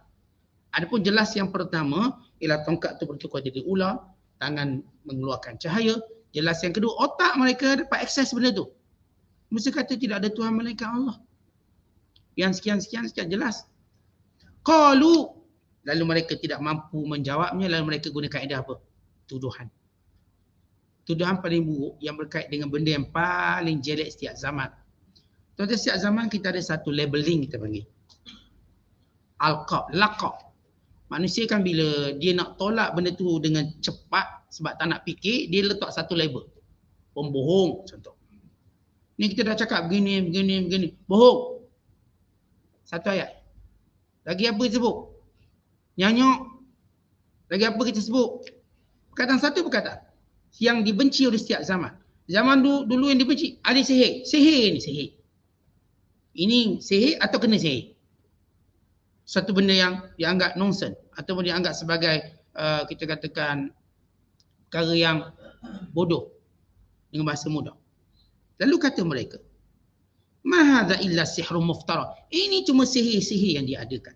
Adapun jelas yang pertama ialah tongkat itu bertukar jadi ular, tangan mengeluarkan cahaya. Jelas yang kedua, otak mereka dapat akses benda tu. Musa kata tidak ada Tuhan melainkan Allah. Yang sekian jelas. Qalu, lalu mereka tidak mampu menjawabnya, lalu mereka guna kaedah apa? Tuduhan. Tuduhan paling buruk yang berkait dengan benda yang paling jelek setiap zaman. Tuan-tuan, setiap zaman kita ada satu labeling kita panggil. Alqab, laqab. Manusia kan bila dia nak tolak benda tu dengan cepat sebab tak nak fikir, dia letak satu label. Pembohong contoh. Ni kita dah cakap begini. Bohong. Satu ayat. Lagi apa sebut? Nyanyok. Lagi apa kita sebut? Perkataan satu perkataan yang dibenci oleh setiap zaman. Zaman dulu yang dibenci, ada sihir. Sihir ni sihir. Ini sihir atau kena sihir? Satu benda yang dianggap nonsense ataupun dianggap sebagai kita katakan perkara yang bodoh dengan bahasa mudah. Lalu kata mereka, ma hadza illa sihrun muftara. Ini cuma sihir-sihir yang diadakan.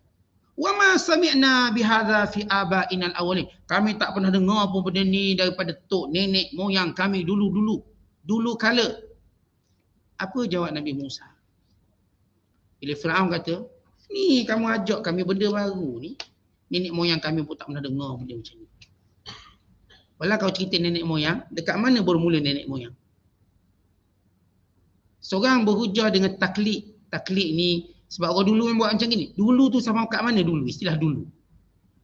Wa ma sami'na bihadza fi aba'ina al-awwalin. Kami tak pernah dengar pun benda ni daripada tok nenek moyang kami dulu kala. Apa jawab Nabi Musa? Bila Firaun kata, ni kamu ajak kami benda baru ni. Nenek moyang kami pun tak pernah dengar benda macam ni. Walau kau cerita nenek moyang, dekat mana bermula nenek moyang? Seorang berhujah dengan taklid. Taklid ni sebab orang dulu yang buat macam ni. Dulu tu sama kat mana dulu? Istilah dulu.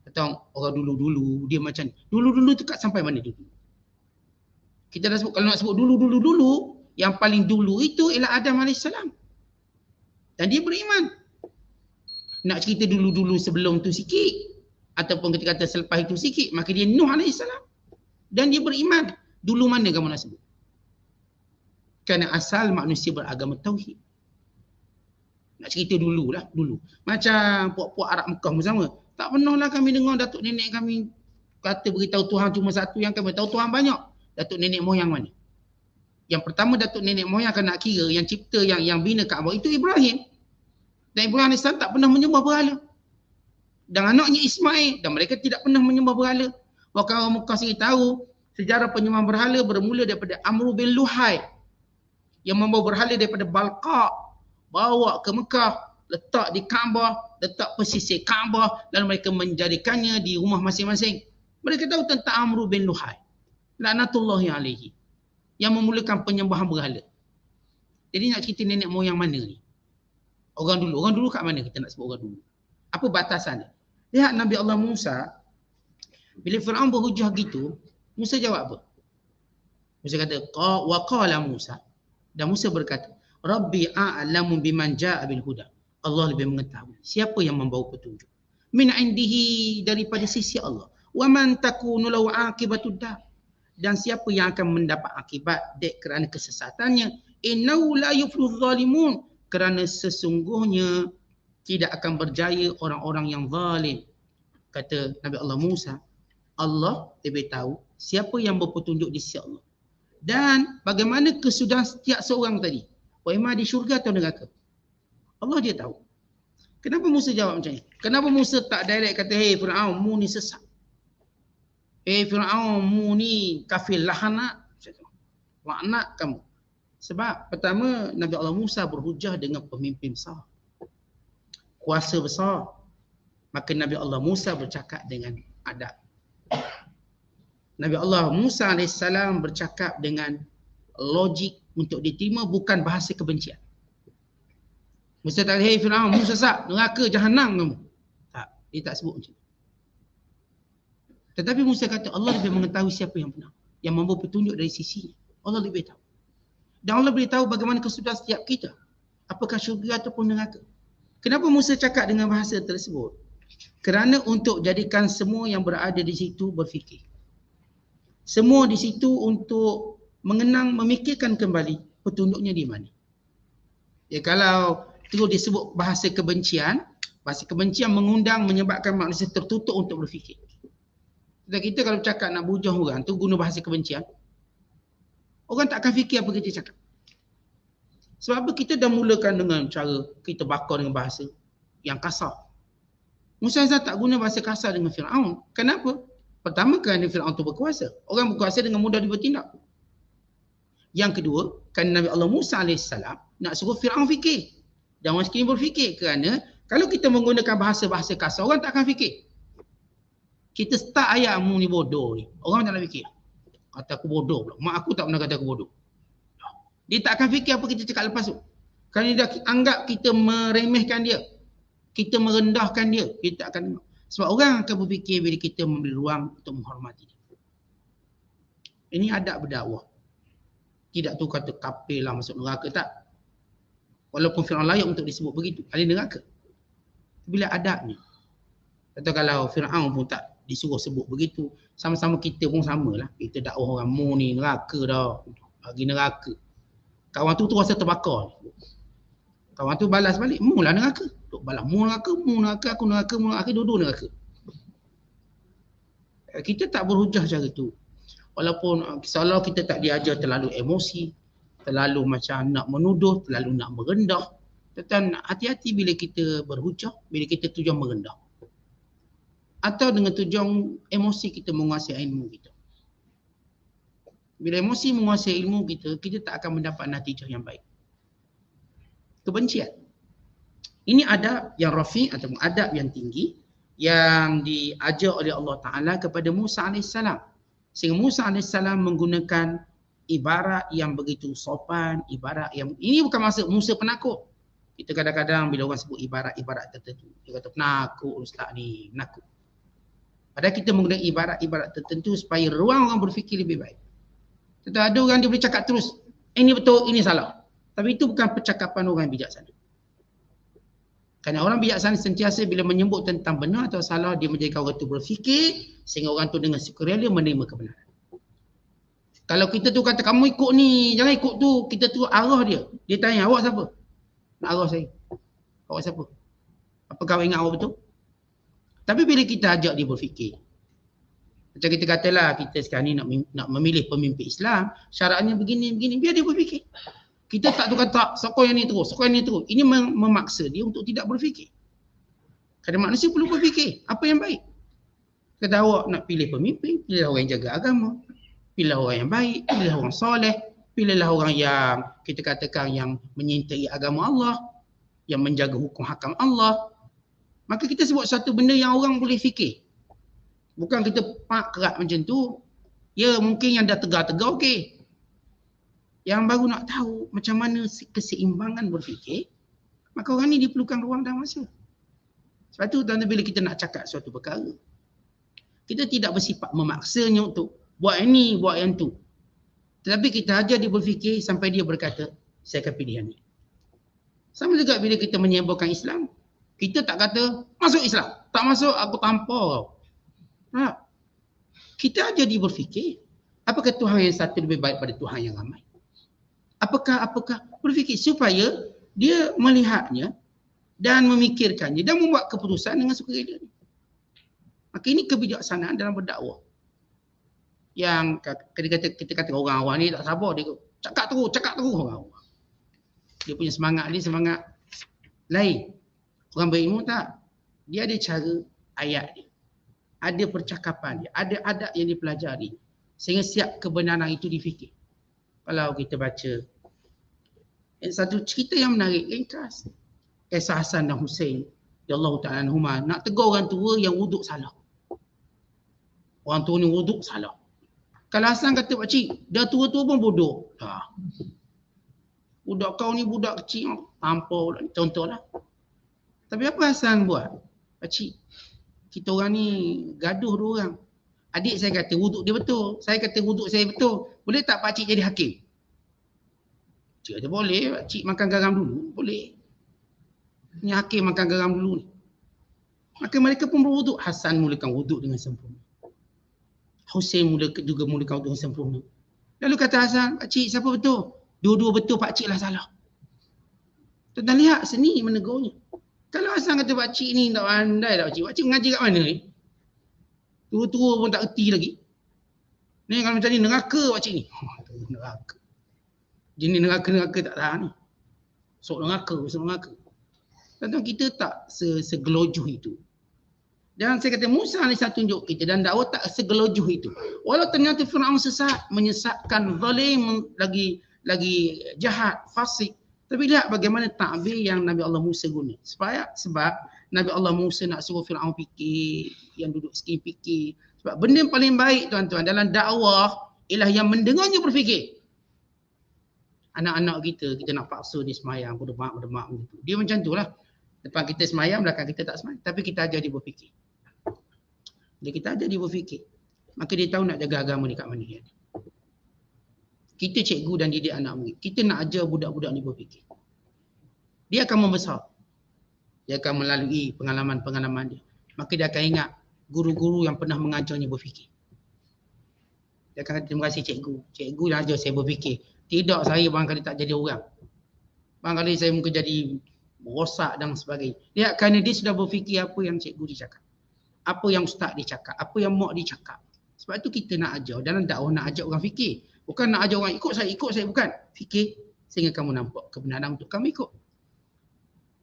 Atau orang dulu-dulu dia macam ni. Dulu-dulu tu kat sampai mana dulu? Kita dah sebut, kalau nak sebut dulu-dulu, yang paling dulu itu ialah Adam AS. Dan dia beriman. Nak cerita dulu-dulu sebelum tu sikit, ataupun kita kata selepas itu sikit, maka dia Nuh AS. Dan dia beriman. Dulu mana kamu nak sebut? Kerana asal manusia beragama tauhid. Nak cerita dululah, dulu. Macam puak-puak Arab Mekah pun sama. Tak pernah lah kami dengar datuk nenek kami kata beritahu Tuhan cuma satu, yang kami tahu Tuhan banyak. Datuk nenek moyang mana? Yang pertama datuk nenek moyang akan nak kira yang cipta, yang bina Kaabah itu Ibrahim. Dan Ibrahim AS tak pernah menyembah berhala. Dan anaknya Ismail, dan mereka tidak pernah menyembah berhala. Bahkan orang Mekah sendiri tahu sejarah penyembahan berhala bermula daripada Amr bin Luhai yang membawa berhala daripada Balqa, bawa ke Mekah, letak di Kaabah, letak pesisir Kaabah, lalu mereka menjadikannya di rumah masing-masing. Mereka tahu tentang Amr bin Luhai, laknatullahi alaihi, yang memulakan penyembahan berhala. Jadi nak cerita nenek moyang mana ni? Orang dulu kat mana kita nak sebut orang dulu? Apa batasan dia? Lihat Nabi Allah Musa, bila Firaun berhujah gitu, Musa jawab apa? Musa kata, wa qala Musa, dan Musa berkata, Rabbi a'lamu biman ja'a bil huda. Allah lebih mengetahui siapa yang membawa petunjuk. Min indihi, daripada sisi Allah. Wa man takunu lahu aqibatud dar. Dan siapa yang akan mendapat akibat kerana kesesatannya. Innahu la yuflihuz zalimun. Kerana sesungguhnya tidak akan berjaya orang-orang yang zalim. Kata Nabi Allah Musa, Allah lebih tahu siapa yang berpetunjuk di sisi Allah. Dan bagaimana kesudahan setiap seorang tadi. Wa di syurga atau neraka. Allah dia tahu. Kenapa Musa jawab macam ni? Kenapa Musa tak direct kata, hey Firaun, mu ni sesat. Hey Firaun, mu ni kafir, lahanat. Laknat kamu. Sebab pertama, Nabi Allah Musa berhujah dengan pemimpin besar. Kuasa besar. Maka Nabi Allah Musa bercakap dengan adab. Nabi Allah Musa AS bercakap dengan logik untuk diterima, bukan bahasa kebencian. Musa tak kata, "Hei Firaun, mu sesat, neraka jahanam kamu." Tak, dia tak sebut macam tu. Tetapi Musa kata Allah lebih mengetahui siapa yang benar, yang membawa petunjuk dari sisinya. Allah lebih tahu. Dan Allah boleh tahu bagaimana kesudahan setiap kita, apakah syurga ataupun neraka. Kenapa Musa cakap dengan bahasa tersebut? Kerana untuk jadikan semua yang berada di situ berfikir. Semua di situ untuk mengenang, memikirkan kembali petunjuknya di mana. Ya, kalau terus disebut bahasa kebencian mengundang, menyebabkan manusia tertutup untuk berfikir. Dan kita kalau cakap nak bujang orang tu guna bahasa kebencian, orang tak akan fikir apa kita cakap. Sebab apa? Kita dah mulakan dengan cara kita bakar dengan bahasa yang kasar. Musa tak guna bahasa kasar dengan Firaun. Kenapa? Pertama, kerana Firaun tu berkuasa. Orang berkuasa dengan mudah dia bertindak. Yang kedua, kerana Nabi Allah Musa AS nak suruh Firaun fikir. Dan orang sekalian berfikir, kerana kalau kita menggunakan bahasa-bahasa kasar, orang tak akan fikir. Kita start ayat, "Mu ni bodoh ni." Orang tak nak fikir. Kata aku bodoh pula. Mak aku tak pernah kata aku bodoh. Dia tak akan fikir apa kita cakap lepas tu. Kerana dia anggap kita meremehkan dia. Kita merendahkan dia. Kita akan, sebab orang akan berfikir bila kita memberi ruang untuk menghormati dia. Ini adab berdakwah. Tidak tu kata kafir lah masuk neraka, tak. Walaupun Firaun layak untuk disebut begitu, ahli neraka. Bila adabnya. Atau kalau Firaun pun tak disuruh sebut begitu, sama-sama kita pun samalah. Kita dakwah orang, "Mu ni neraka dah, bagi neraka." Kawan tu rasa terbakar. Kawan tu balas balik, "Mu lah neraka." Duk balas, mu neraka, aku neraka, mu neraka, dua-dua neraka. Kita tak berhujah cara tu. Walaupun seolah kita tak diajar terlalu emosi, terlalu macam nak menuduh, terlalu nak merendah. Tetapi hati-hati bila kita berhujah, bila kita tujuan merendah. Atau dengan tujuan emosi kita menguasai ilmu kita. Bila emosi menguasai ilmu kita, kita tak akan mendapat natijah yang baik. Kebencian. Ini adab yang rafi' ataupun adab yang tinggi yang diajar oleh Allah Ta'ala kepada Musa AS. Sehingga Musa AS menggunakan ibarat yang begitu sopan, ibarat yang, ini bukan maksud Musa penakut. Kita kadang-kadang bila orang sebut ibarat-ibarat tertentu, dia kata penakut ustaz ni, penakut. Padahal kita menggunakan ibarat-ibarat tertentu supaya ruang orang berfikir lebih baik. Tetapi ada orang dia boleh cakap terus, ini betul, ini salah. Tapi itu bukan percakapan orang yang bijaksana. Kerana orang bijaksana sentiasa bila menyebut tentang benar atau salah, dia menjadikan orang itu berfikir sehingga orang itu dengan sukarela menerima kebenaran. Kalau kita tu kata kamu ikut ni, jangan ikut tu, kita tu arah dia. Dia tanya, awak siapa? Nak arah saya. Awak siapa? Apakah awak ingat awak betul? Tapi bila kita ajak dia berfikir, macam kita katalah kita sekarang ni nak memilih pemimpin Islam, syaratnya begini, biar dia berfikir. Kita tak tukar tak, sokong yang ni terus, sokong yang ni terus. Ini memaksa dia untuk tidak berfikir. Kerana manusia perlu berfikir, apa yang baik. Kata awak nak pilih pemimpin, pilihlah orang yang jaga agama, pilihlah orang yang baik, pilihlah orang soleh, pilihlah orang yang kita katakan yang menyintai agama Allah, yang menjaga hukum hakam Allah. Maka kita sebut satu benda yang orang boleh fikir. Bukan kita pak kerat macam tu. Ya mungkin yang dah tegar-tegar okey. Yang baru nak tahu macam mana keseimbangan berfikir, maka orang ni diperlukan ruang dan masa. Sebab tu tuan-tuan bila kita nak cakap suatu perkara, kita tidak bersifat memaksanya untuk buat ini, buat yang tu. Tetapi kita ajar dia berfikir sampai dia berkata, saya akan pilih yang ni. Sama juga bila kita menyembolkan Islam, kita tak kata, masuk Islam. Tak masuk, aku tampar kau. Ha. Kita ajar dia berfikir, apakah Tuhan yang satu lebih baik pada Tuhan yang ramai? Apakah berfikir supaya dia melihatnya dan memikirkannya dan membuat keputusan dengan sukarela. Maka ini kebijaksanaan dalam berdakwah. Yang kita kata orang awam ni tak sabar, dia cakap terus orang awam. Dia punya semangat dia semangat lain. Orang berilmu tak? Dia ada cara ayat dia. Ada percakapan dia, ada adab yang dipelajari sehingga siap kebenaran itu difikir. Kalau kita baca satu cerita yang menarik, ringkas. Kisah Hasan dan Hussein, radhiyallahu ta'ala anhuma, nak tegur orang tua yang wuduk salah. Orang tua ni wuduk salah. Kalau Hasan kata, pakcik, dah tua-tua pun bodoh. Budak kau ni budak kecil, tampau lah, contohlah. Tapi apa Hasan buat? Pakcik, kita orang ni gaduh dua orang. Adik saya kata wuduk dia betul, saya kata wuduk saya betul. Boleh tak pakcik jadi hakim? Cik kata boleh, pakcik makan garam dulu. Boleh. Ni hakim makan garam dulu ni. Maka mereka pun berwuduk. Hasan mulakan wuduk dengan sempurna. Husain juga mulakan wuduk dengan sempurna. Lalu kata Hasan, pakcik siapa betul? Dua-dua betul, pakcik lah salah. Tuan-tuan lihat seni menegurnya. Kalau Hasan kata pakcik ni tak pandai tak pakcik. Pakcik mengaji kat mana ni? Tua-tua pun tak erti lagi. Ni kalau macam ni neraka pakcik ni. Neraka. Jenis neraka-neraka tak tahan ni. Sok neraka. Tuan-tuan kita tak segelojuh itu. Dan saya kata Musa AS tunjuk kita dan dakwah tak segelojuh itu. Walau ternyata Fir'aun sesat, menyesatkan, zalim, lagi jahat, fasik. Tapi lihat bagaimana takbir yang Nabi Allah Musa guna. Sebab Nabi Allah Musa nak suruh Fir'aun fikir, yang duduk sikit fikir. Sebab benda yang paling baik tuan-tuan dalam dakwah ialah yang mendengarnya berfikir. Anak-anak kita nak paksa dia semayang, berdemak macam tu. Dia macam tu lah. Depan kita semayang, belakang kita tak semayang. Tapi kita ajar dia berfikir. Bila kita ajar dia berfikir, maka dia tahu nak jaga agama ni kat mana dia. Kita cikgu dan didik anak murid. Kita nak ajar budak-budak ni berfikir. Dia akan membesar. Dia akan melalui pengalaman-pengalaman dia. Maka dia akan ingat guru-guru yang pernah mengajarnya berfikir. Dia akan kata, terima kasih cikgu. Cikgu yang ajar saya berfikir. Tidak, saya barangkali tak jadi orang. Barangkali saya mungkin jadi rosak dan sebagainya. Lihat kerana dia sudah berfikir apa yang cikgu dia cakap. Apa yang ustaz dia cakap. Apa yang mak dia cakap. Sebab tu kita nak ajar. Dalam dakwah nak ajar orang fikir. Bukan nak ajar orang ikut saya. Bukan. Fikir sehingga kamu nampak kebenaran untuk kamu ikut.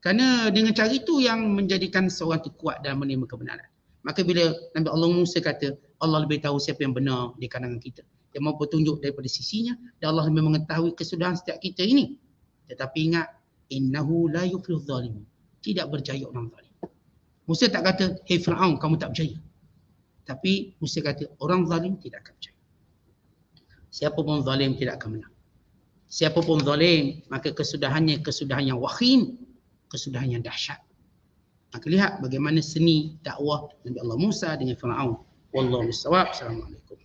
Kerana dengan cara itu yang menjadikan seorang itu kuat dalam menerima kebenaran. Maka bila Nabi Allah Musa kata, Allah lebih tahu siapa yang benar di kalangan kita. Dia mahu petunjuk daripada sisinya. Dan Allah lebih mengetahui kesudahan setiap kita ini. Tetapi ingat, innahu la yuflihuz zalimun. Tidak berjaya orang zalim. Musa tak kata, hey Fir'aun, kamu tak berjaya. Tapi Musa kata, orang zalim tidak akan berjaya. Siapa pun zalim tidak akan menang. Siapa pun zalim, maka kesudahannya kesudahan yang wahim, kesudahan yang dahsyat. Maka lihat bagaimana seni dakwah Nabi Allah Musa dengan Fir'aun. Wallahu bissawab. Assalamualaikum.